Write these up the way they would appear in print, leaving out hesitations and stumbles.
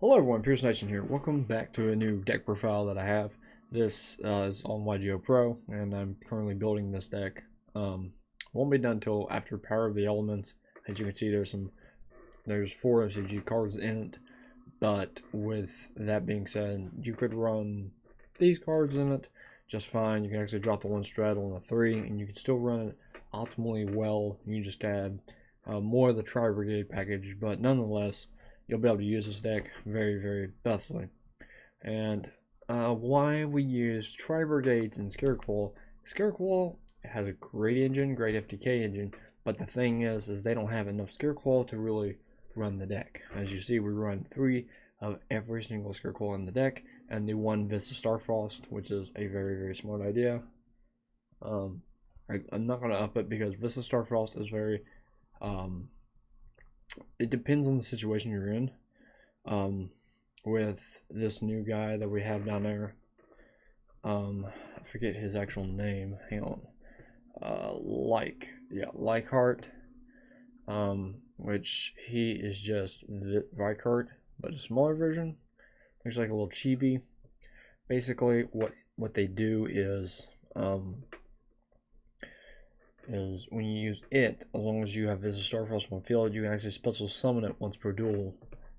Hello everyone, Pierce Nation here. Welcome back to a new deck profile that I have. This is on YGO Pro, and I'm currently building this deck. Won't be done until after Power of the Elements. As you can see, there's 4 OCG cards in it. But with that being said, you could run these cards in it just fine. You can actually drop the 1 straddle and a 3, and you can still run it optimally well. You just add more of the Tri-Brigade package, but nonetheless, you'll be able to use this deck very, very bestly. And why we use Tri-Brigades and Scareclaw. Scareclaw has a great engine, great FTK engine, but the thing is they don't have enough Scareclaw to really run the deck. As you see, we run 3 of every single Scareclaw in the deck, and the 1 Vista Starfrost, which is a very, very smart idea. I'm not going to up it because Vista Starfrost is very... it depends on the situation you're in. With this new guy that we have down there, I forget his actual name. Hang on. Leichhardt. Which he is just the Reichhardt, but a smaller version. Looks like a little chibi. Basically, what they do is when you use it, as long as you have Vista Starfrost on field, you can actually special summon it once per duel,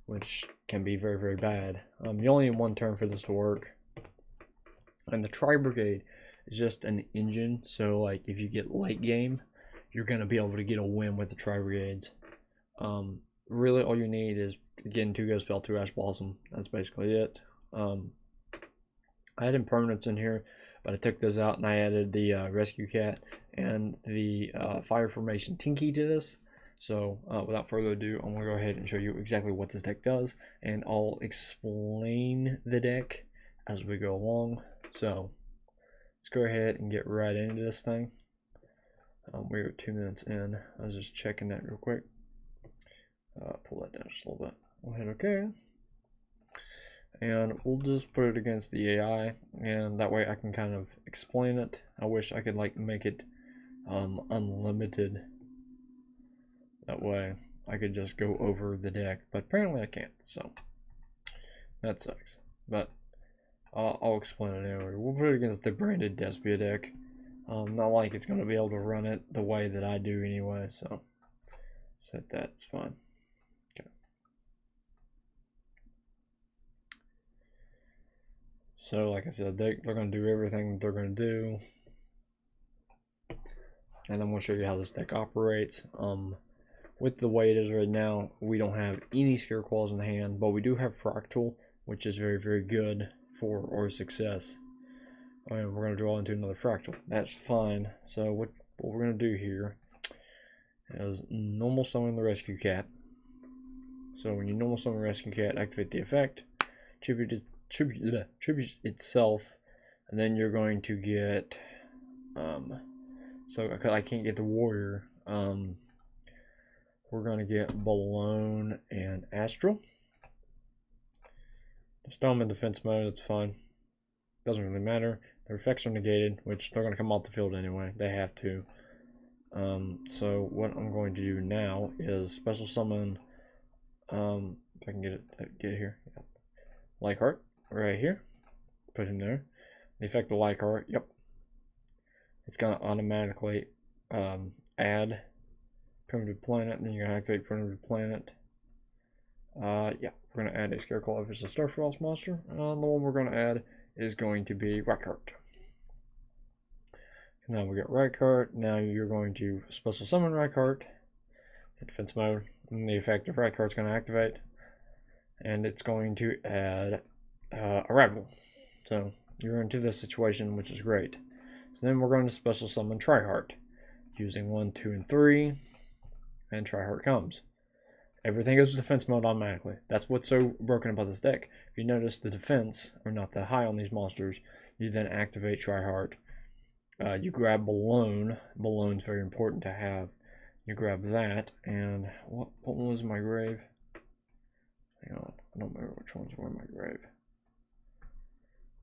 which can be very, very bad. You only need 1 turn for this to work. And the Tri-Brigade is just an engine, so like if you get late game, you're going to be able to get a win with the Tri-Brigades. Really all you need is, again, 2 Ghost Spell, 2 Ash Blossom. That's basically it. I had impermanence in here, but I took those out and I added the Rescue Cat and the Fire Formation Tinky to this. So without further ado, I'm going to go ahead and show you exactly what this deck does, and I'll explain the deck as we go along. So let's go ahead and get right into this thing. We're 2 minutes in. I was just checking that real quick. Pull that down just a little bit. We'll hit OK. And we'll just put it against the AI, and that way I can kind of explain it. I wish I could like make it unlimited. That way I could just go over the deck, but apparently I can't, so that sucks. But I'll explain it anyway. We'll put it against the branded Despia deck. Not like it's going to be able to run it the way that I do anyway, so set that, it's fine. Okay. So like I said, they're going to do everything they're going to do. And I'm going to show you how this deck operates. With the way it is right now, we don't have any Scareclaws in hand, but we do have Fractal, which is very, very good for our success. And we're going to draw into another Fractal. That's fine. So what we're going to do here is normal summon the Rescue Cat. So when you normal summon Rescue Cat, activate the effect, tribute itself, and then you're going to get so I can't get the warrior, we're going to get Balloon and Astral. Just throw them in defense mode, it's fine. Doesn't really matter. Their effects are negated, which they're going to come off the field anyway. They have to. So what I'm going to do now is special summon, if I can get it here. Yeah. Leichhardt right here. Put him there. The effect of Leichhardt, yep. It's going to automatically add Primitive Planet, and then you're going to activate Primitive Planet. Yeah, we're going to add a Scareclaw if it's a Starfrost monster. And the one we're going to add is going to be Reichhardt. Now we got Reichhardt. Now you're going to special summon Reichhardt in defense mode. And the effect of Reichhardt's going to activate. And it's going to add Arrival. So you're into this situation, which is great. So then we're going to special summon Tri-Heart using 1, 2, and 3. And Tri-Heart comes. Everything goes to defense mode automatically. That's what's so broken about this deck. If you notice, the defense are not that high on these monsters. You then activate Tri-Heart. You grab Balloon. Balloon's very important to have. You grab that, and what one was my grave? Hang on, I don't remember which ones were in my grave.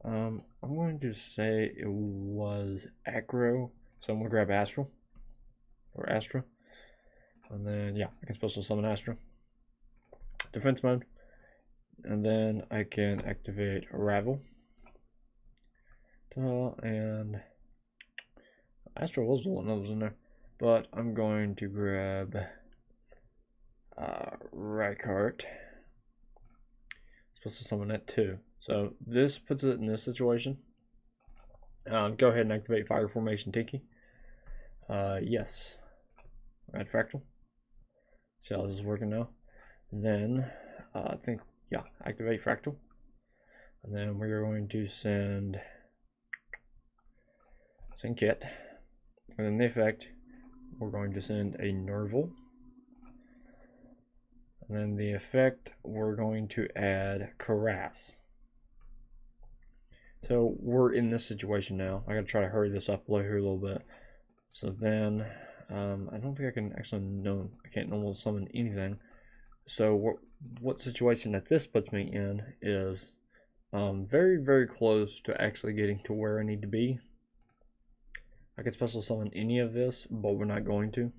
I'm going to say it was Acro, so I'm going to grab Astral. Or Astra. And then, yeah, I can special summon Astra. Defense mode. and then I can activate Ravel. And Astro was the one that was in there, but I'm going to grab Rykart. Supposed to summon it too. So this puts it in this situation. Go ahead and activate Fire Formation Tiki. Yes. Add Fractal. See how this is working now. And then I think, yeah, activate Fractal. And then we're going to send Kit. And then the effect, we're going to send a Nerval. And then the effect, we're going to add Caress. So we're in this situation now. I gotta try to hurry this up here a little bit. So then, I don't think I can actually I can't normal summon anything. So what situation that this puts me in is very, very close to actually getting to where I need to be. I could special summon any of this, but we're not going to.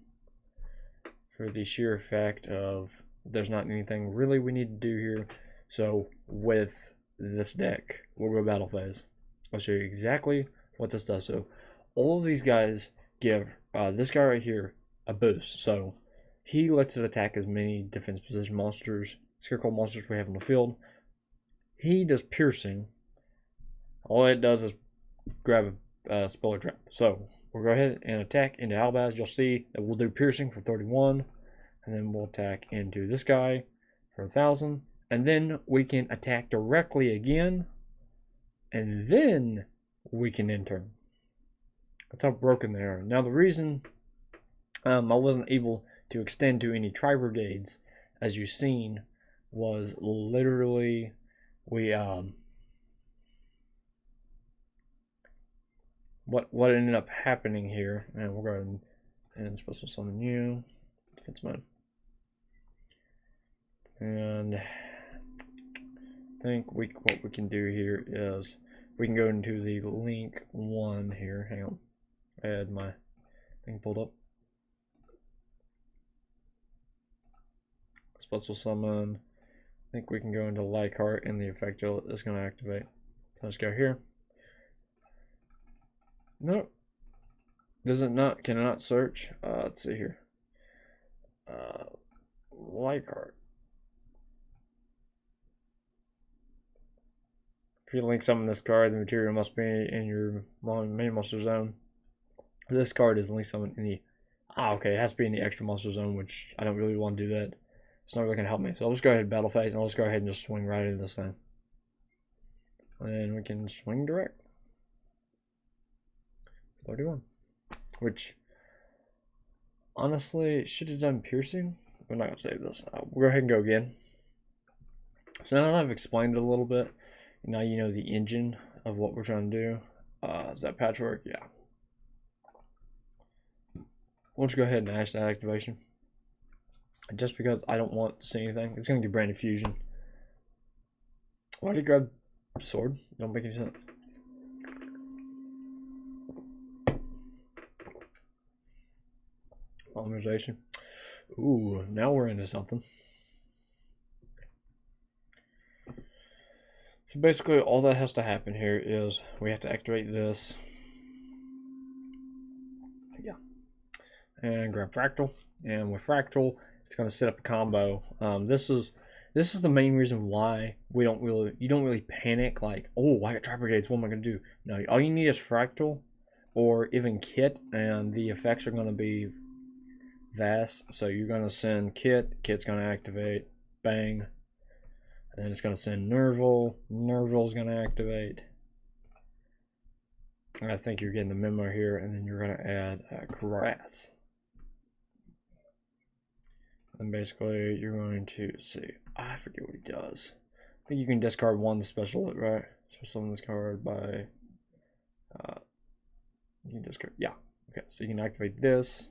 For the sheer fact of there's not anything really we need to do here. So with this deck, we'll go battle phase. I'll show you exactly what this does. So all of these guys give this guy right here a boost. So he lets it attack as many defense position monsters, Scareclaw monsters we have in the field. He does piercing. All it does is grab a spell or trap. So we'll go ahead and attack into Albaz. You'll see that we'll do piercing for 31. And then we'll attack into this guy for 1,000. And then we can attack directly again. And then we can enter. That's how broken they are. Now the reason I wasn't able to extend to any Tri-Brigades, as you've seen, was literally what ended up happening here. And we'll go ahead and special summon you. Defense mode. And I think what we can do here is we can go into the link 1 here. Hang on. I had my thing pulled up. Special summon. I think we can go into Rykart and the effect is going to activate. So let's go here. Nope. Does it not? Can it not search? Let's see here. Rykart. If you link summon this card, the material must be in your main monster zone. This card is link summoned in the... okay, it has to be in the extra monster zone, which I don't really want to do that. It's not really going to help me. So I'll just go ahead and battle phase, and I'll just go ahead and just swing right into this thing. And we can swing direct. 31. Which, honestly, should have done piercing. We're not going to save this. We'll go ahead and go again. So now that I've explained it a little bit, now you know the engine of what we're trying to do. Is that patchwork? Yeah. We'll just go ahead and ash that activation. Just because I don't want to see anything. It's going to get branded fusion. Why did you grab sword? It don't make any sense. Polymerization. Ooh, now we're into something. So basically all that has to happen here is we have to activate this. Yeah. And grab Fractal. And with Fractal, it's going to set up a combo. This is the main reason why you don't really panic like, oh, I got Tri-Brigades, what am I going to do? No, all you need is Fractal or even Kit, and the effects are going to be vast. So you're going to send Kit's going to activate, bang. And then it's going to send Nerval. Nerval's going to activate. I think you're getting the memo here. And then you're going to add Caress. And basically, you're going to see. I forget what he does. I think you can discard one to special it, right? Special summon this card by. You can discard. Yeah. Okay. So you can activate this.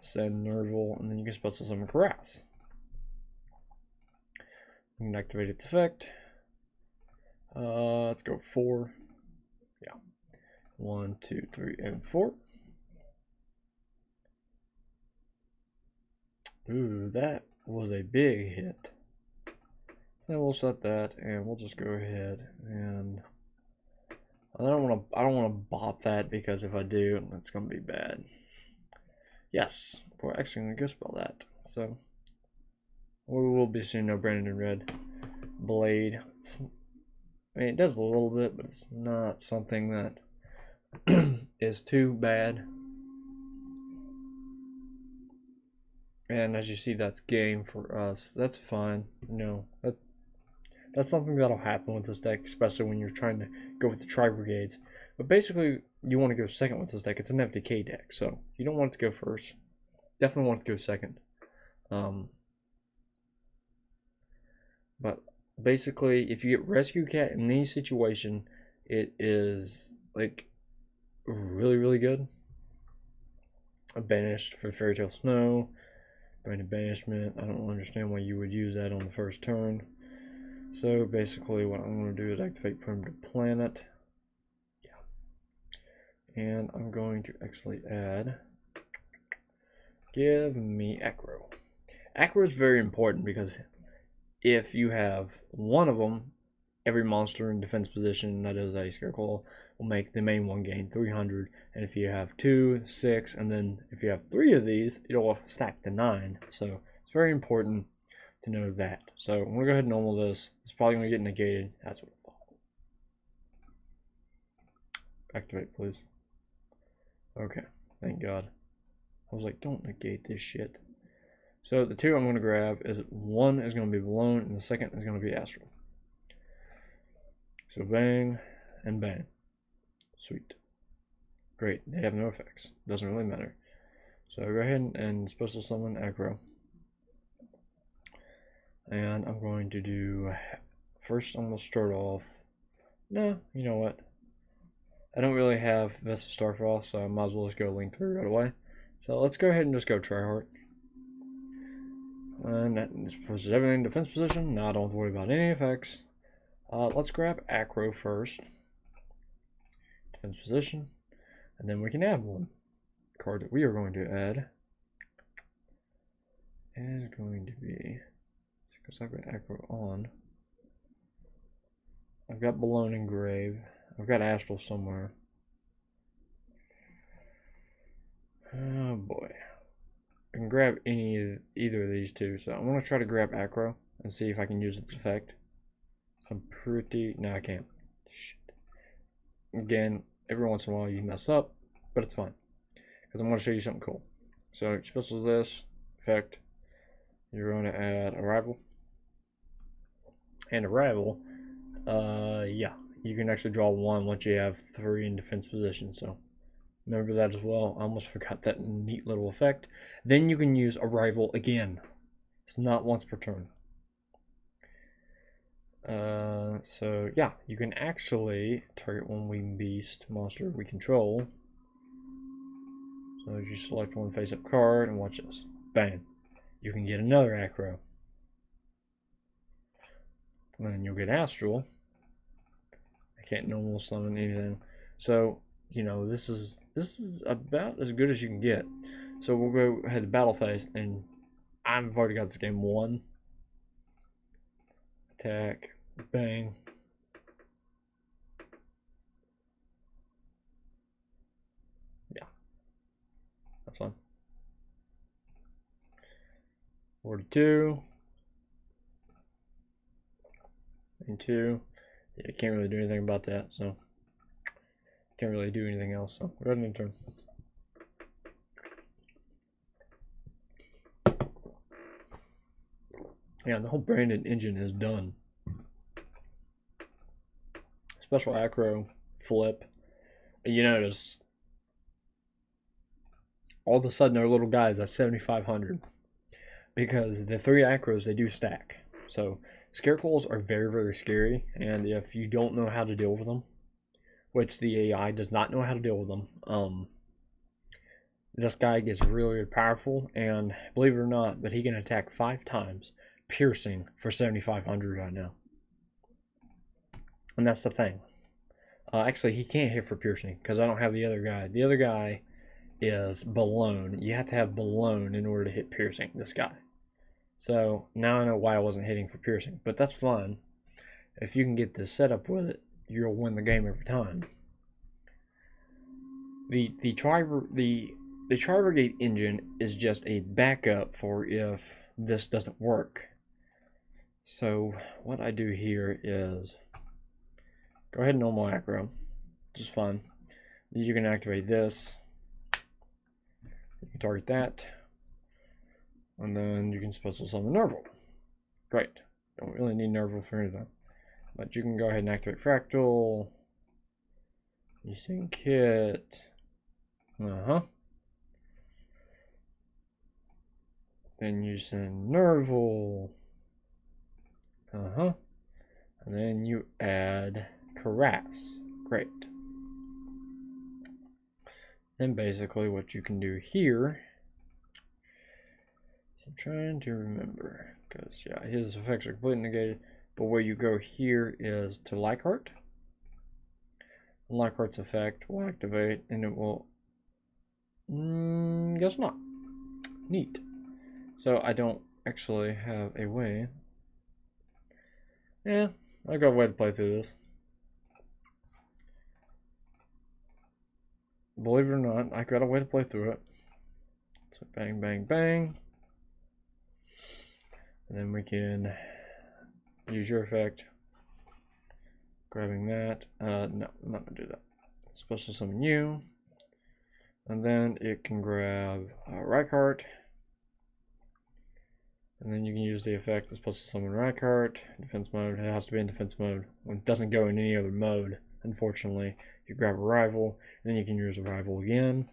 Send Nerval. And then you can special summon Caress. You can activate its effect. Let's go 4. Yeah. 1, 2, 3, and 4. Ooh, that was a big hit. Then we'll set that, and we'll just go ahead and I don't want to bop that, because if I do, it's gonna be bad. Yes, we're actually gonna go spell that. So we will be seeing no Brandon Red blade. I mean, it does a little bit, but it's not something that is too bad. And as you see, that's game for us. That's fine. You know, that's something that'll happen with this deck, especially when you're trying to go with the Tri-Brigades. But basically, you want to go second with this deck. It's an FDK deck, so you don't want it to go first. Definitely want it to go second. But basically, if you get Rescue Cat in any situation, it is like really, really good. Banished for Fairy Tale Snow. Branded Banishment. I don't understand why you would use that on the first turn. So basically what I'm going to do is activate Primitive Planet. Yeah. And I'm going to actually add, give me Acro. Acro is very important because if you have one of them, every monster in defense position that is a Scareclaw will make the main one gain 300. And if you have 2, 6, and then if you have 3 of these, it'll stack to 9. So it's very important to know that. So I'm gonna go ahead and normal this. It's probably gonna get negated. That's what I thought. Activate, please. Okay, thank God. I was like, don't negate this shit. So the 2 I'm gonna grab is, one is gonna be Blown, and the second is gonna be Astral. So bang and bang. Sweet. Great. They have no effects. Doesn't really matter. So go ahead and special summon Acro. And I'm going to do, first I'm going to start off, no, you know what, I don't really have Vessel Starfrost, so I might as well just go Link 3 right away. So let's go ahead and just go Tryhard. And that pushes everything in defense position. Now I don't have to worry about any effects. Let's grab Acro first. Defense position. And then we can add one. The card that we are going to add is going to be, because I've got Acro on. I've got Balloon Engrave. I've got Astral somewhere. Oh boy. I can grab either of these two. So I'm going to try to grab Acro and see if I can use its effect. I'm pretty, no I can't. Shit. Again, every once in a while you mess up, but it's fine. Because I'm going to show you something cool. So special this effect. You're going to add Arrival. And Arrival, yeah, you can actually draw 1 once you have 3 in defense position. So remember that as well. I almost forgot that neat little effect. Then you can use Arrival again. It's not once per turn. So yeah, you can actually target one winged beast monster we control. So if you select one face-up card and watch this, bang, you can get another Acro. And then you'll get Astral. I can't normal summon anything. So, you know, this is about as good as you can get. So we'll go ahead to battle phase, and I've already got this game won. Attack, bang. Yeah, that's fine. 42. And 2. Yeah, can't really do anything about that, so can't really do anything else. So go ahead and turn. Yeah, the whole branded engine is done. Special Acro, flip. You notice all of a sudden our little guys at 7,500 because the 3 Acros, they do stack. So Scareclaws are very, very scary, and if you don't know how to deal with them, which the AI does not know how to deal with them, this guy gets really, really powerful, and believe it or not, but he can attack 5 times, piercing for 7,500 right now. And that's the thing. Actually, he can't hit for piercing because I don't have the other guy. The other guy is Balloon. You have to have Balloon in order to hit piercing this guy. So now I know why I wasn't hitting for piercing, but that's fine. If you can get this set up with it, you'll win the game every time. The Tri-Brigade engine is just a backup for if this doesn't work. So what I do here is go ahead and normal acro, which is fine. You can activate this. You can target that, and then you can special summon Nerval. Great. Don't really need Nerval for anything, but you can go ahead and activate Fractal. You sing Kit. Then you send Nerval. And then you add Caress. Great. Then basically what you can do here, so I'm trying to remember, because yeah, his effects are completely negated, but where you go here is to Leichhardt. Leichhardt's effect will activate, and it will, guess not. Neat. So I don't actually have a way. Yeah, I got a way to play through this. Believe it or not, I got a way to play through it. So bang, bang, bang. And then we can use your effect. Grabbing that. No, I'm not going to do that. Special summon you. And then it can grab Reichardt. And then you can use the effect that's supposed to summon Reichardt. Defense mode. It has to be in defense mode. It doesn't go in any other mode, unfortunately. You grab a rival, and then you can use a rival again.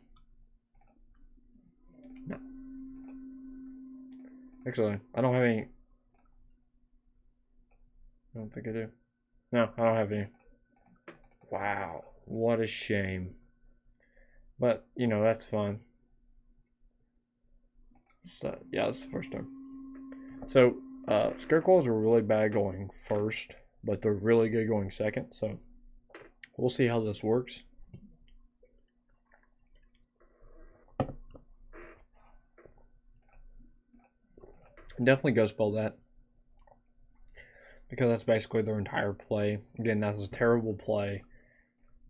No. Actually, I don't have any. I don't think I do. No, I don't have any. Wow, what a shame. But, you know, that's fun. So, yeah, that's the first time. So, Scareclaws are really bad going first, but they're really good going second, so we'll see how this works. Definitely go spell that, because that's basically their entire play. Again, that's a terrible play,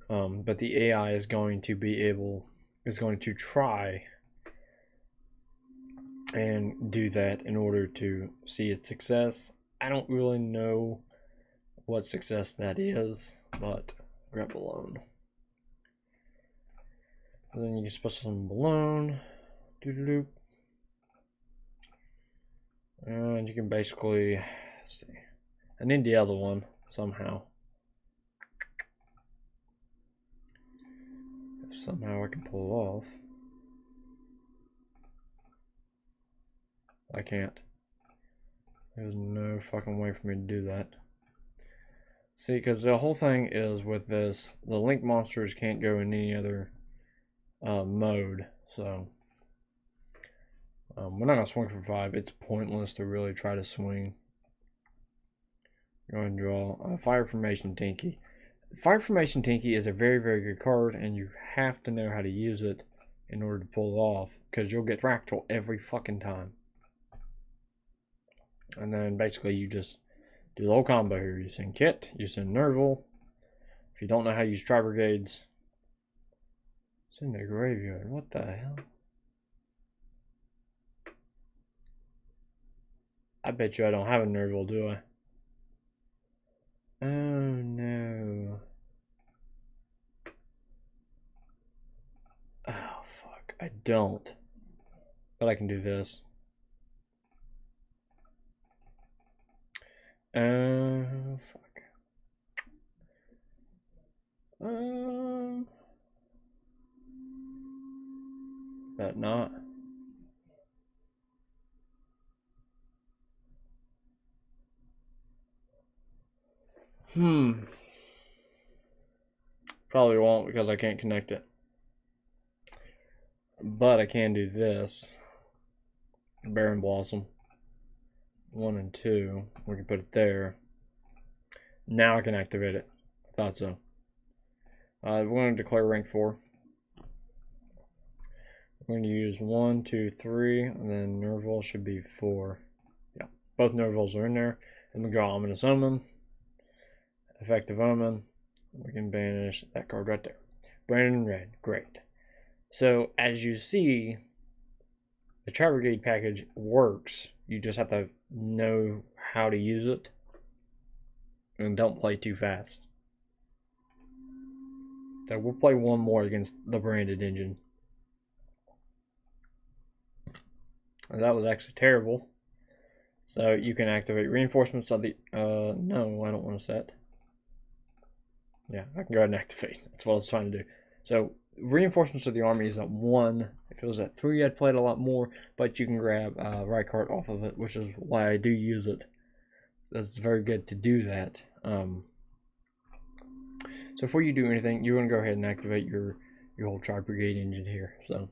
but the AI is going to try and do that in order to see its success. I don't really know what success that is, but grab balloon. And then you can special summon balloon. Doo-doo-doo. And you can basically, let's see. I need the other one somehow. If somehow I can pull it off. I can't. There's no fucking way for me to do that. See, because the whole thing is with this, the link monsters can't go in any other mode, so we're not going to swing for 5. It's pointless to really try to swing. Go ahead and draw Fire Formation Tinky. Fire Formation Tinky is a very, very good card, and you have to know how to use it in order to pull it off, because you'll get Fractal every fucking time. And then basically you just do the whole combo here. You send Kit, you send Nerval. If you don't know how to use Tri-Brigades, send the graveyard. What the hell? I bet you I don't have a Nerval, do I? Oh no. Oh fuck, I don't. But I can do this. Fuck. But not. Probably won't because I can't connect it. But I can do this. Baron Blossom. 1 and 2. We can put it there. Now I can activate it. I thought so. We're going to declare rank 4. We're going to use 1, 2, 3, and then Nerval should be 4. both Nervals are in there. And we go Ominous Omen, Effective Omen. We can banish that card right there. Branded in red, great. So as you see, the Tri-Brigade package works. You just have to know how to use it. And don't play too fast. So we'll play one more against the branded engine. And that was actually terrible. So you can activate reinforcements of the no, I don't want to set. Yeah, I can go ahead and activate. That's what I was trying to do. So reinforcements of the army is at 1. If it was at 3, I'd play it a lot more, but you can grab right card off of it, which is why I do use it. It's very good to do that. So before you do anything, you're going to go ahead and activate your whole Tri-Brigade engine here. So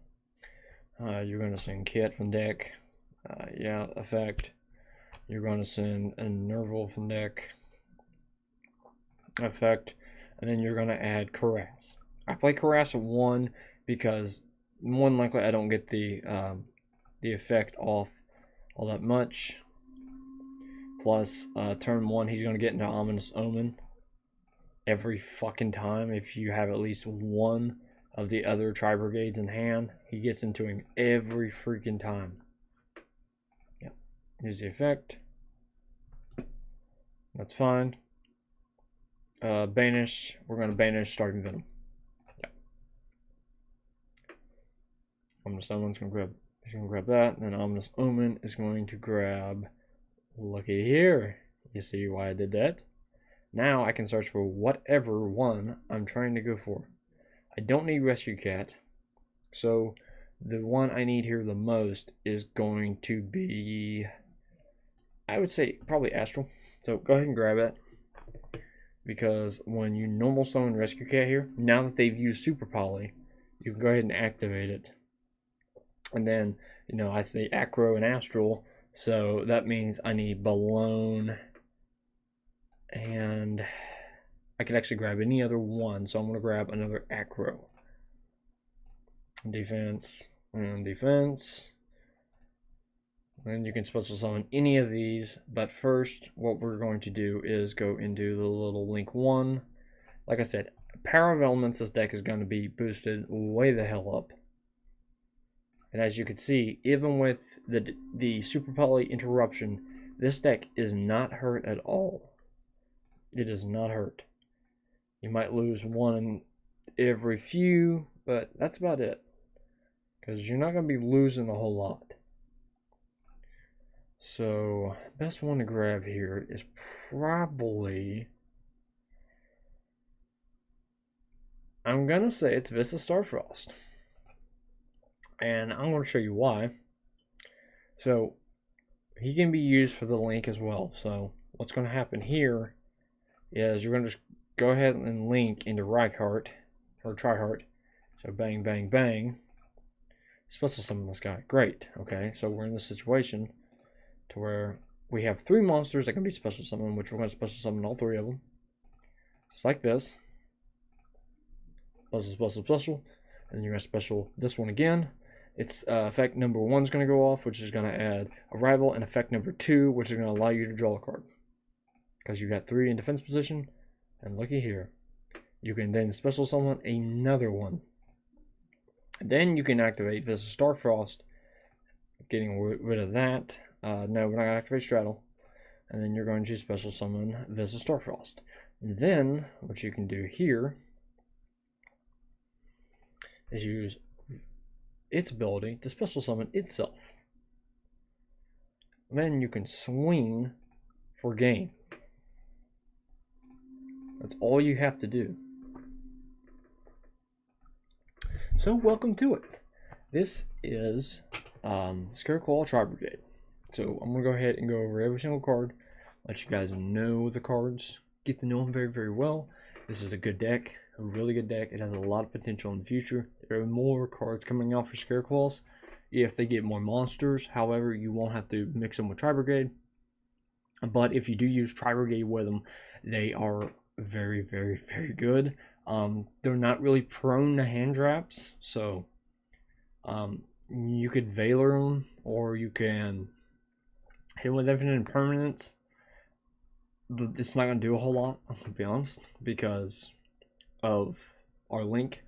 you're going to send Kit from deck. Yeah, effect. You're going to send a Nerval from deck. Effect. And then you're going to add Caress. I play Caress at 1 because more than likely I don't get the effect off all that much. Plus, turn 1, he's going to get into Ominous Omen every fucking time. If you have at least one of the other Tri-Brigades in hand, he gets into him every freaking time. Yep. Here's the effect. That's fine. Banish. We're going to banish Starving Venom. Yep. Ominous Omen's going to grab. He's going to grab that. And then Ominous Omen is going to grab. Looky here. You see why I did that? Now I can search for whatever one I'm trying to go for. I don't need Rescue Cat. So the one I need here the most is going to be, I would say, probably Astral. So go ahead and grab it. Because when you normal summon Rescue Cat here, now that they've used Super Poly, you can go ahead and activate it. And then, you know, I say Acro and Astral. So that means I need Balloon, and I can actually grab any other one. So I'm going to grab another Acro. Defense and defense. Then you can special summon any of these. But first, what we're going to do is go into the little Link 1. Like I said, Power of Elements, this deck is going to be boosted way the hell up. And as you can see, even with the Super Poly interruption, this deck is not hurt at all. It is not hurt. You might lose one every few, but that's about it. Because you're not going to be losing a whole lot. So, best one to grab here is probably... I'm going to say it's Vista Starfrost. And I'm going to show you why. So, he can be used for the link as well. So, what's going to happen here is you're going to just go ahead and link into Reichardt, or Tri-Heart. So, bang, bang, bang. Special summon this guy. Great. Okay, so we're in this situation to where we have 3 monsters that can be special summoned, which we're going to special summon all 3 of them. Just like this. Special, special, special. And you're going to special this one again. Its effect number 1 is going to go off, which is going to add Arrival, and effect number 2, which is going to allow you to draw a card. Because you got 3 in defense position. And looky here. You can then special summon another one. Then you can activate Vista Starfrost, getting rid of that. No, we're not going to activate Straddle. And then you're going to special summon Vista Starfrost. And then, what you can do here is use its ability to special summon itself. Then you can swing for game. That's all you have to do. So welcome to it. This is Scareclaw Tri-Brigade. So I'm going to go ahead and go over every single card, let you guys know the cards, get to know them very, very well. This is a good deck, a really good deck. It has a lot of potential in the future. There are more cards coming out for Scareclaws if they get more monsters. However, you won't have to mix them with Tri-Brigade. But if you do use Tri-Brigade with them, they are very, very, very good. They're not really prone to hand traps, so you could Valor them, or you can Hit with infinite impermanence, it's not going to do a whole lot, to be honest, because of our link.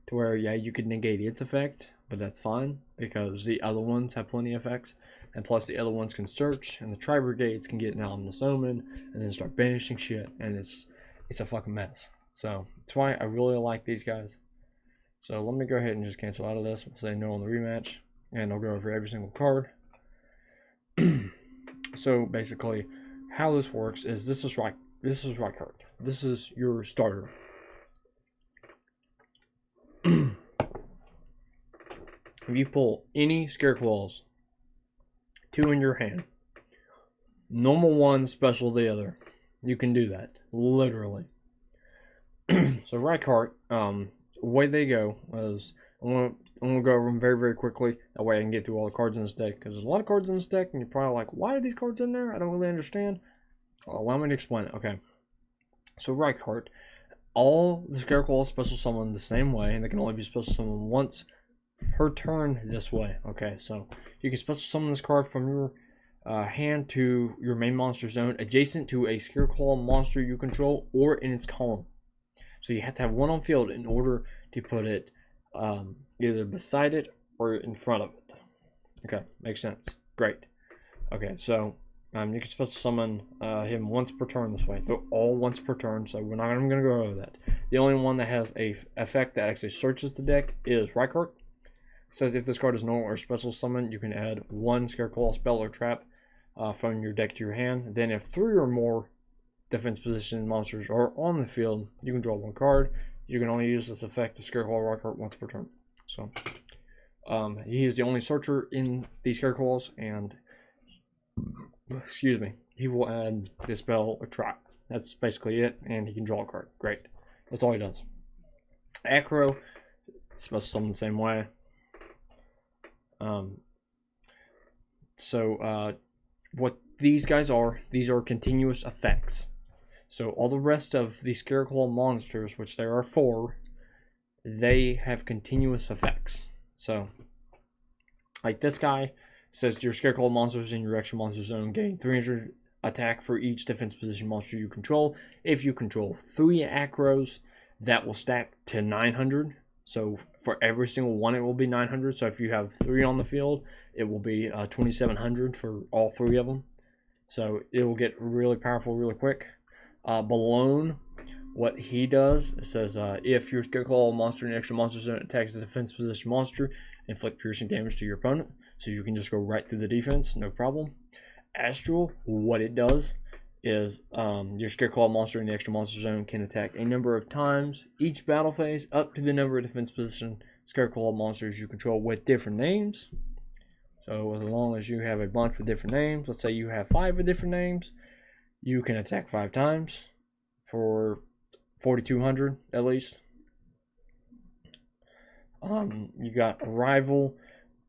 To where, yeah, you could negate its effect, but that's fine, because the other ones have plenty of effects, and plus the other ones can search, and the Tri-Brigades can get an Ominous Omen, and then start banishing shit, and it's a fucking mess. So, that's why I really like these guys. So, let me go ahead and just cancel out of this. We'll say no on the rematch, and I'll go over every single card. So, basically, how this works is this is right card. This is your starter. If you pull any Scareclaws, 2 in your hand, normal one, special the other, you can do that, literally. So Rykart, the way they go is, I'm gonna go over them very, very quickly. That way I can get through all the cards in this deck, because there's a lot of cards in this deck, and you're probably like, why are these cards in there? I don't really understand. Well, allow me to explain it. Okay. So Rykart, all the Scareclaws special summon the same way, and they can only be special summoned once per turn this way. Okay, so you can special summon this card from your hand to your main monster zone adjacent to a Scareclaw monster you control or in its column. So you have to have one on field in order to put it either beside it or in front of it. Okay, makes sense. Great. Okay, so you can special summon him once per turn this way. They're all once per turn, so we're not even going to go over that. The only one that has a effect that actually searches the deck is Rykart. It says if this card is normal or special summon, you can add 1 Scareclaw spell or trap from your deck to your hand. Then if 3 or more defense position monsters are on the field, you can draw 1 card. You can only use this effect of Scareclaw Rykart once per turn. So he is the only searcher in these Scareclaws, and excuse me, he will add the spell or trap. That's basically it, and he can draw a card. Great. That's all he does. Acro, special summon the same way. What these guys are, these are continuous effects. So all the rest of the Scareclaw monsters, which there are 4, they have continuous effects. So, like this guy says, your Scareclaw monsters in your extra monster zone gain 300 attack for each defense position monster you control. If you control 3 Acros, that will stack to 900. So for every single one, it will be 900. So if you have 3 on the field, it will be 2,700 for all 3 of them. So it will get really powerful really quick. Balone, what he does, it says if your Scareclaw monster in the extra monster zone attacks a defense position monster, inflict piercing damage to your opponent. So you can just go right through the defense, no problem. Astral, what it does is your Scareclaw monster in the extra monster zone can attack a number of times each battle phase up to the number of defense position Scareclaw monsters you control with different names. So as long as you have a bunch with different names, let's say you have 5 with different names, you can attack 5 times for 4,200 at least. You got Arrival.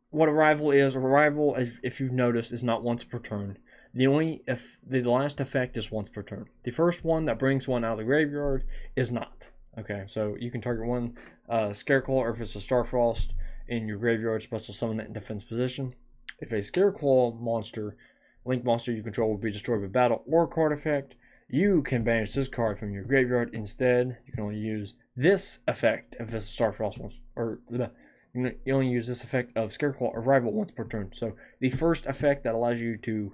What Arrival is, Arrival, if you've noticed, is not once per turn. The last effect is once per turn. The first one that brings one out of the graveyard is not. Okay, so you can target 1 Scareclaw, or if it's a Starfrost in your graveyard, special summon it in defense position. If a Scareclaw monster, link monster you control, will be destroyed by battle or card effect, you can banish this card from your graveyard instead. You can only use this effect if it's a Starfrost monster, or you only use this effect of Scareclaw Arrival once per turn. So the first effect that allows you to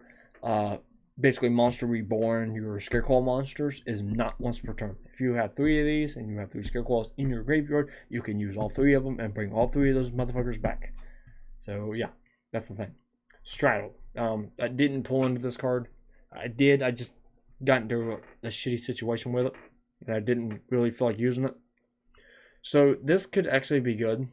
basically monster reborn your Scareclaw monsters is not once per turn. If you have 3 of these and you have 3 Scareclaws in your graveyard, you can use all 3 of them and bring all 3 of those motherfuckers back. So yeah, that's the thing. Straddle. I didn't pull into this card. I did. I just got into a shitty situation with it, and I didn't really feel like using it. So this could actually be good.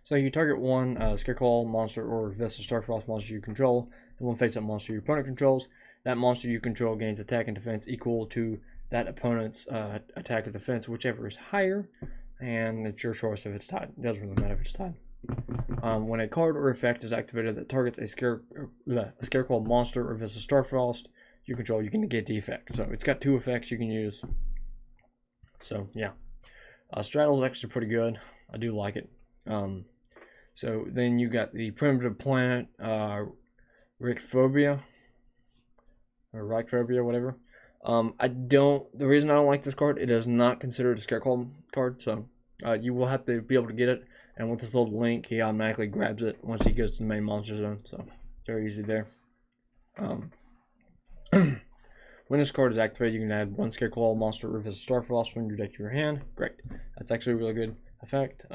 So you target 1 Scareclaw monster or Vesta Starfrost monster you control, and 1 face-up monster your opponent controls. That monster you control gains attack and defense equal to that opponent's attack or defense, whichever is higher, and it's your choice if it's tied. It doesn't really matter if it's tied. When a card or effect is activated that targets a Scareclaw monster or Vesta Starfrost you control, you can negate the effect. So it's got 2 effects you can use. So yeah, Straddle is actually pretty good. I do like it. So then you got the primitive plant, Rickphobia, or Ryphobia, whatever. The reason I don't like this card, it is not considered a Scareclaw card, so you will have to be able to get it. And with this little link, he automatically grabs it once he goes to the main monster zone, so very easy there. When this card is activated, you can add one Scareclaw monster or Visit Starfrost from your deck to your hand. Great. That's actually a really good effect.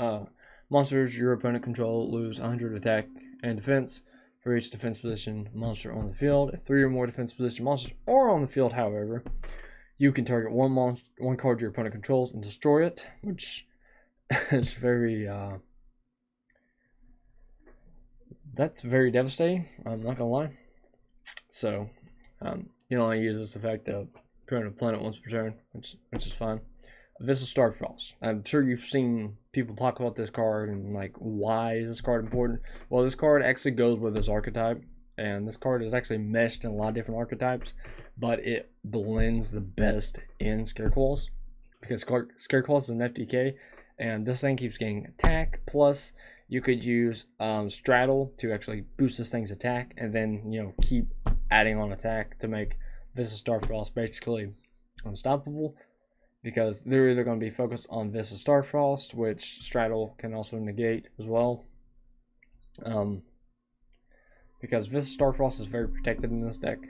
Monsters your opponent control lose 100 attack and defense for each defense position monster on the field. If 3 or more defense position monsters are on the field, however, you can target one card your opponent controls and destroy it, which is very that's very devastating. I'm not gonna lie. So you know, I use this effect of putting a planet once per turn, which is fine. This is Starfrost. I'm sure you've seen people talk about this card and like, why is this card important? Well, this card actually goes with this archetype, and this card is actually meshed in a lot of different archetypes, but it blends the best in Scareclaws, because Scareclaws is an FTK, and this thing keeps getting attack, plus you could use Straddle to actually boost this thing's attack, and then, you know, keep adding on attack to make Visit Starfrost basically unstoppable, because they're either going to be focused on Visit Starfrost, which Straddle can also negate as well. Because Visit Starfrost is very protected in this deck.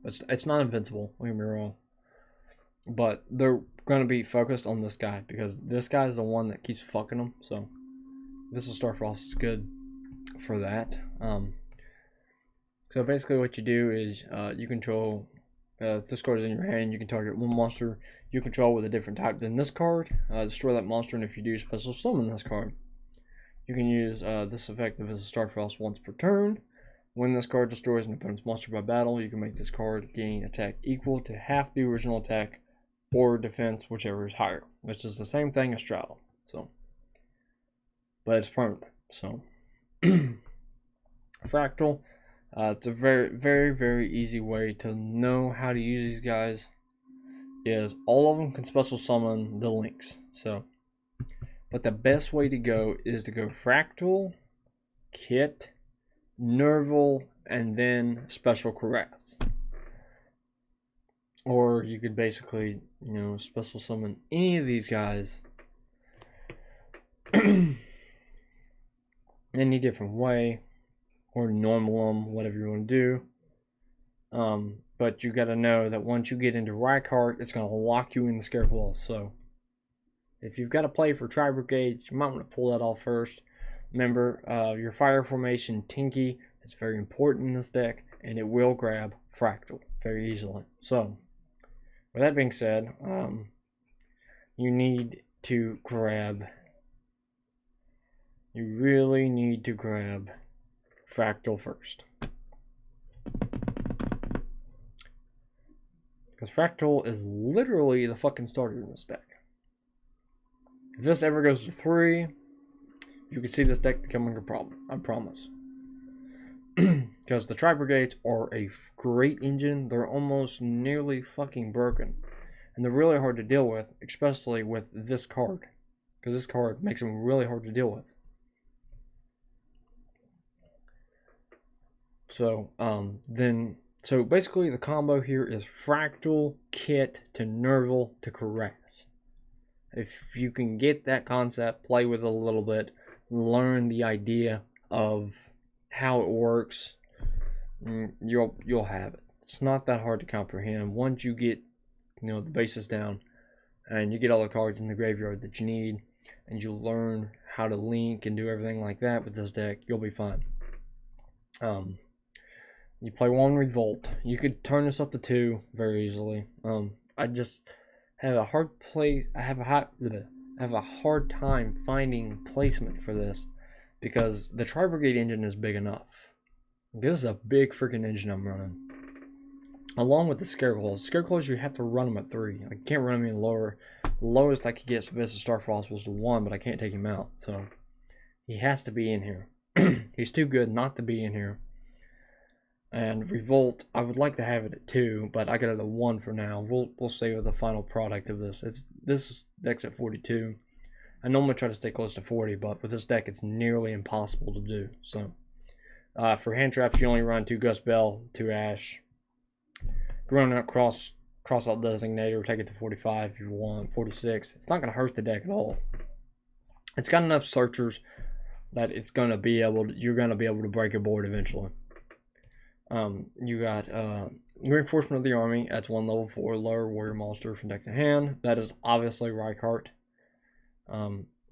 It's not invincible, don't get me wrong. But they're going to be focused on this guy, because this guy is the one that keeps fucking them. So Visit Starfrost is good for that. So basically what you do is you control, if this card is in your hand, you can target one monster you control with a different type than this card, destroy that monster, and if you do, special summon this card. You can use this effect of Starfrost once per turn. When this card destroys an opponent's monster by battle, you can make this card gain attack equal to half the original attack or defense, whichever is higher, which is the same thing as Straddle. So, but it's permanent. So Fractal, it's a very, very, very easy way to know how to use these guys. Is all of them can special summon the links. So, but the best way to go is to go Fractal, Kit, Nerval, and then Special Caress. Or you could basically, you know, special summon any of these guys any different way, or normal them, whatever you want to do. But you got to know that once you get into Rykart, it's going to lock you in the Scareclaw. So if you've got to play for Tri-Brigade, you might want to pull that off first. Remember, your fire formation, Tinky, is very important in this deck, and it will grab Fractal very easily. So, with that being said, you need to grab, you really need to grab Fractal first. Because Fractal is literally the fucking starter in this deck. If this ever goes to 3, you can see this deck becoming a problem. I promise. Because the Tri-Brigades are a great engine. They're almost nearly fucking broken. And they're really hard to deal with, especially with this card. Because this card makes them really hard to deal with. So, so basically the combo here is Fractal, Kit, to Nerval, to Caress. If you can get that concept, play with it a little bit, learn the idea of how it works, you'll have it. It's not that hard to comprehend. Once you get, you know, the basis down, and you get all the cards in the graveyard that you need, and you learn how to link and do everything like that with this deck, you'll be fine. You play 1 Revolt. You could turn this up to 2 very easily. I just have a hard time finding placement for this, because the Tri-Brigade engine is big enough. This is a big freaking engine I'm running. Along with the Scareclaws. Scareclaws, you have to run them at 3. I can't run them any lower. The lowest I could get Visit Starfrost was 1, but I can't take him out. So he has to be in here. He's too good not to be in here. And Revolt, I would like to have it at 2, but I got it at 1 for now. We'll see with the final product of this. This deck's at 42. I normally try to stay close to 40, but with this deck, it's nearly impossible to do. So, for hand traps, you only run 2 Gust Bell, 2 Ash. Run out cross out Designator, take it to 45 if you want, 46. It's not going to hurt the deck at all. It's got enough searchers that it's going to be able to, you're going to be able to break a board eventually. You got Reinforcement of the Army. That's 1 level 4 lower warrior monster from deck to hand. That is obviously Rykart.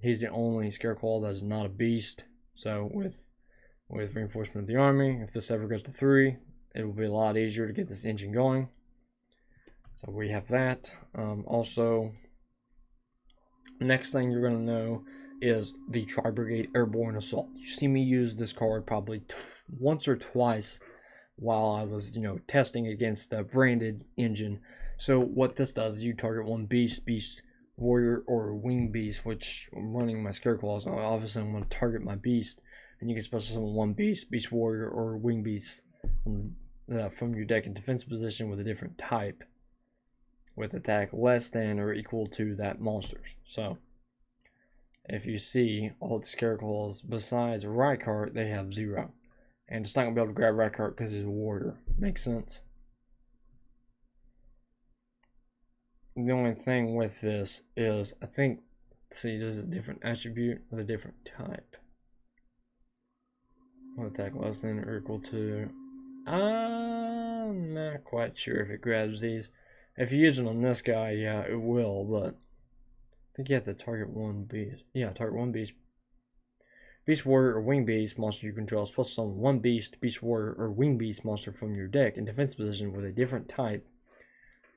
He's the only Scareclaw that is not a beast. So with Reinforcement of the Army, if this ever goes to 3, it will be a lot easier to get this engine going. So we have that. Also, next thing you're going to know is the Tri-Brigade Airborne Assault. You see me use this card probably once or twice while I was, testing against the branded engine. So what this does is you target 1 beast, warrior, or wing beast, which I'm running my Scareclaws. So obviously I'm going to target my beast, and you can special summon 1 beast warrior, or wing beast from your deck in defense position with a different type, with attack less than or equal to that monster's. So if you see all the Scareclaws besides Rykart, they have 0. And it's not going to be able to grab Rykart because he's a warrior. Makes sense? The only thing with this is, I think, see, there's a different attribute with a different type. Will attack less than or equal to... I'm not quite sure if it grabs these. If you use it on this guy, yeah, it will, but I think you have to target 1 beast. Yeah, target 1 beast. Beast warrior or wing beast monster you control is supposed to summon 1 beast warrior or wing beast monster from your deck in defense position with a different type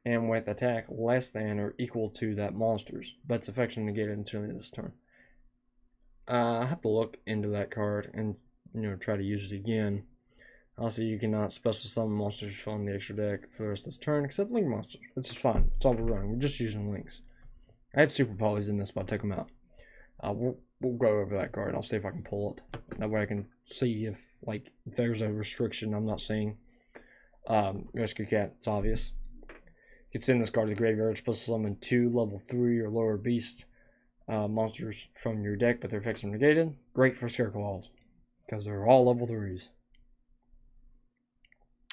and with attack less than or equal to that monster's, but its effects are negated until the end of this turn. I have to look into that card and try to use it again. Also, you cannot special summon monsters from the extra deck for the rest of this turn, except link monsters, which is fine. It's all we're running. We're just using links. I had super polys in this, but I took them out. We'll go over that card. I'll see if I can pull it. That way I can see if there's a restriction I'm not seeing. Rescue Cat, it's obvious. You can send this card to the graveyard. It's supposed to summon 2 level 3 or lower beast monsters from your deck, but their effects are negated. Great for Scareclaws, because they're all level 3s.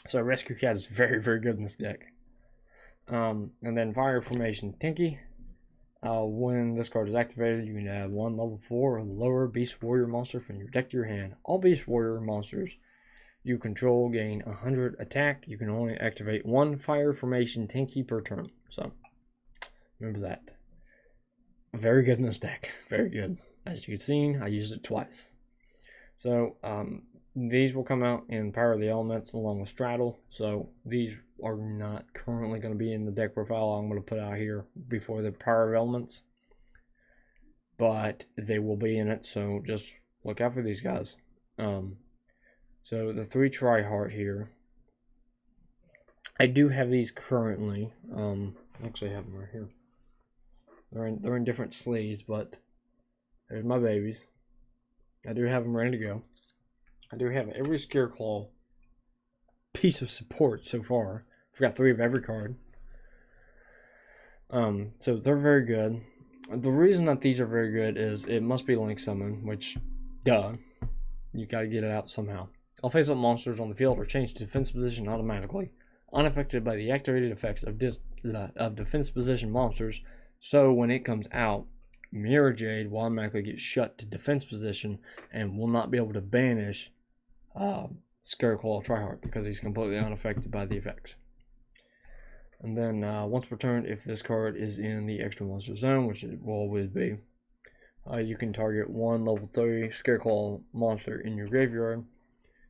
So Rescue Cat is very, very good in this deck. And then Fire Formation Tinky. When this card is activated, you can add 1 level 4 or lower beast warrior monster from your deck to your hand. All beast warrior monsters you control gain 100 attack. You can only activate 1 Fire Formation Tinky per turn. So remember that. Very good in this deck. Very good. As you can see, I used it twice. So these will come out in Power of the Elements along with Straddle. So these are not currently going to be in the deck profile I'm going to put out here before the Power of Elements. But they will be in it, so just look out for these guys. So the 3 Tri-Heart here. I do have these currently. I actually have them right here. They're in different sleeves, but there's my babies. I do have them ready to go. I do have every Scareclaw piece of support so far. I've got 3 of every card. So they're very good. The reason that these are very good is it must be Link Summon, which, duh. You gotta get it out somehow. All face-up monsters on the field are changed to defense position automatically, unaffected by the activated effects of defense position monsters. So when it comes out, Mirror Jade will automatically get shut to defense position and will not be able to banish Scareclaw Tri-Heart because he's completely unaffected by the effects. And then once per turn, if this card is in the extra monster zone, which it will always be, you can target 1 level 3 Scareclaw monster in your graveyard,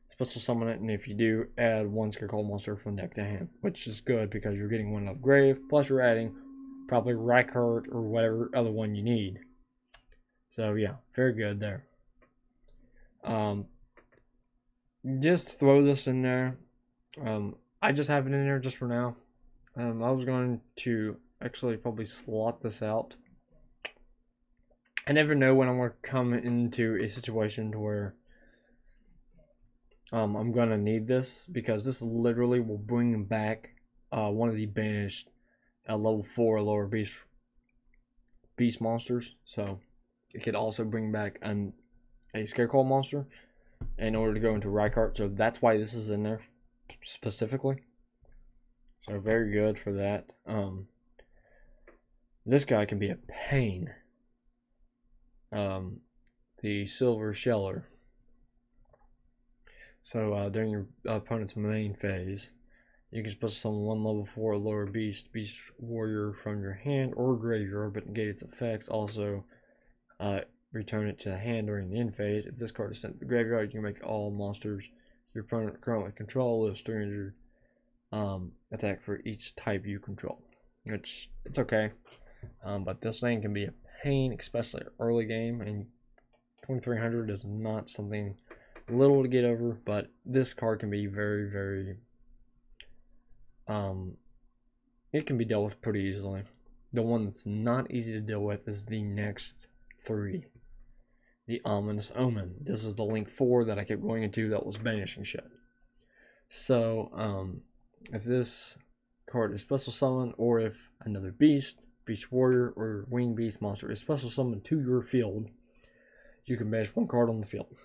special summon it, and if you do, add 1 Scareclaw monster from deck to hand, which is good because you're getting 1 out of grave, plus you're adding probably Rykart or whatever other one you need. So yeah, very good there. Just throw this in there. I just have it in there just for now. I was going to actually probably slot this out. I never know when I'm going to come into a situation to where I'm going to need this, because this literally will bring back one of the banished level 4 lower beast monsters. So it could also bring back a Scareclaw monster in order to go into Rykart. So that's why this is in there specifically. So very good for that. This guy can be a pain. The Silver Sheller. So during your opponent's main phase, you can special summon one level 4 lower beast warrior from your hand or graveyard, but negate its effects. Also, return it to the hand during the end phase. If this card is sent to the graveyard, you can make all monsters your opponent currently control lose 300 attack for each type you control. Which, it's okay. But this thing can be a pain, especially early game, and 2300 is not something little to get over, but this card can be very, very it can be dealt with pretty easily. The one that's not easy to deal with is the next 3. The Ominous Omen. This is the Link 4 that I kept going into that was banishing shit. So, if this card is special summoned, or if another beast warrior, or winged beast monster is special summoned to your field, you can banish one card on the field.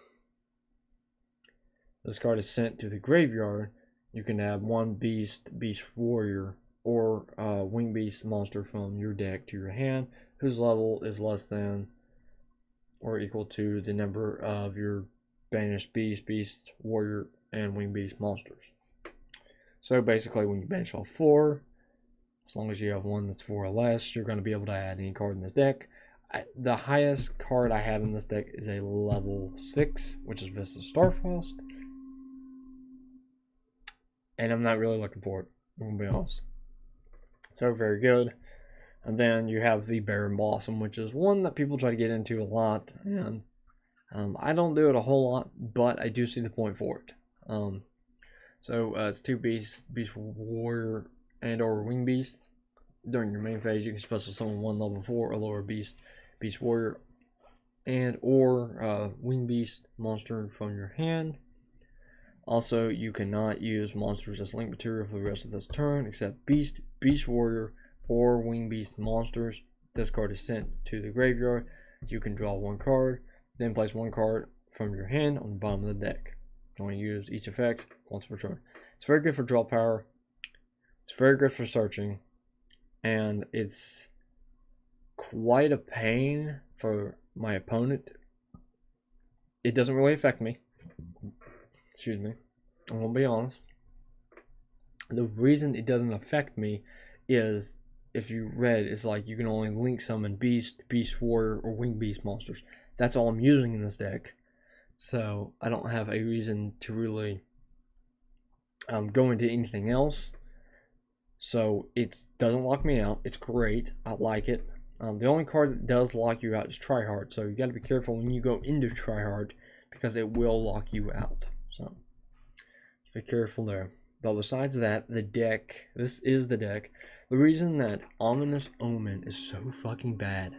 This card is sent to the graveyard. You can add one beast warrior, or winged beast monster from your deck to your hand, whose level is less than or equal to the number of your banished beast warrior, and winged beast monsters. So basically, when you banish all 4, as long as you have one that's 4 or less, you're going to be able to add any card in this deck. The highest card I have in this deck is a level 6, which is Vista Starfrost. And I'm not really looking for it, I'm going to be honest. So very good. And then you have the Baron Blossom, which is one that people try to get into a lot. And I don't do it a whole lot, but I do see the point for it. It's 2 beast warrior and or winged beast. During your main phase, you can special summon one level 4 or lower beast warrior and or winged beast monster from your hand. Also, you cannot use monsters as link material for the rest of this turn except beast warrior, or winged beast monsters. This card is sent to the graveyard. You can draw 1 card, then place 1 card from your hand on the bottom of the deck. You want to use each effect once per turn. It's very good for draw power. It's very good for searching, and it's quite a pain for my opponent. It doesn't really affect me. Excuse me. I'm gonna be honest. The reason it doesn't affect me is, if you read, it's like you can only link summon beast warrior, or winged beast monsters. That's all I'm using in this deck. So I don't have a reason to really go into anything else. So it doesn't lock me out. It's great. I like it. The only card that does lock you out is Tryhard. So you got to be careful when you go into Tryhard, because it will lock you out. So be careful there. But besides that, the deck, this is the deck. The reason that Ominous Omen is so fucking bad,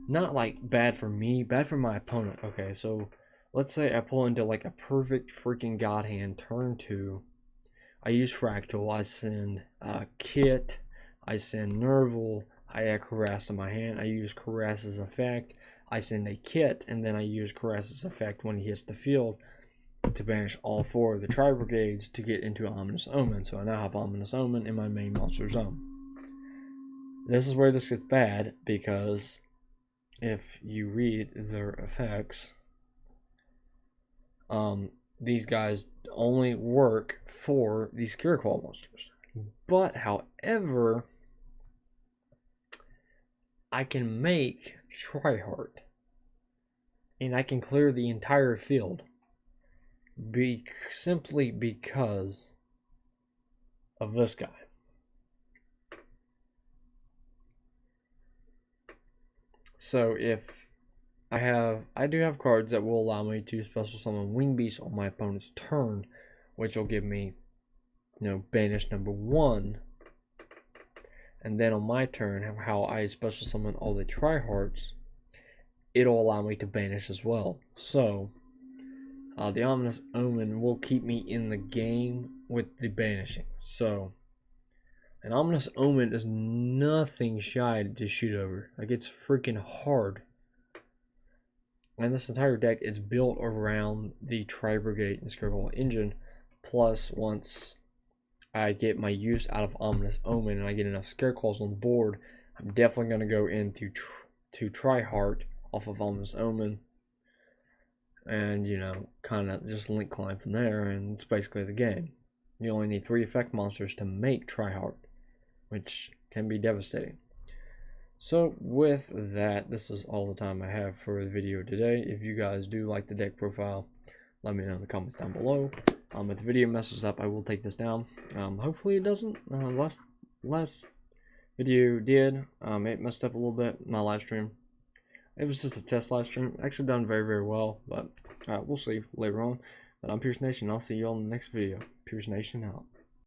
not like bad for me, bad for my opponent. Okay, so let's say I pull into like a perfect freaking god hand turn 2. I use Fractal, I send Kit, I send Nerval, I add Caress to my hand, I use Caress's effect, I send a Kit, and then I use Caress's effect when he hits the field to banish all 4 of the Tri-Brigades to get into Ominous Omen. So I now have Ominous Omen in my main monster zone. This is where this gets bad, because if you read their effects, these guys only work for these Scareclaw monsters. But, however, I can make Tryhard, and I can clear the entire field simply because of this guy. So if I do have cards that will allow me to special summon Winged Beast on my opponent's turn, which will give me, banish number 1. And then on my turn, how I special summon all the Tryhards, it'll allow me to banish as well. So the Ominous Omen will keep me in the game with the banishing. So an Ominous Omen is nothing shy to shoot over. Like, it's freaking hard And this entire deck is built around the Tri-Brigade and Scareclaw engine. Plus, once I get my use out of Ominous Omen and I get enough Scareclaws on the board, I'm definitely going to go into Tri-Heart off of Ominous Omen. And, you know, kind of just link climb from there, and it's basically the game. You only need 3 effect monsters to make Tri-Heart, which can be devastating. So with that, this is all the time I have for the video today. If you guys do like the deck profile, let me know in the comments down below. If the video messes up, I will take this down. Hopefully it doesn't. Last video did. It messed up a little bit, my live stream. It was just a test live stream. Actually done very, very well, but we'll see later on. But I'm Pierce Nation. I'll see you all in the next video. Pierce Nation out.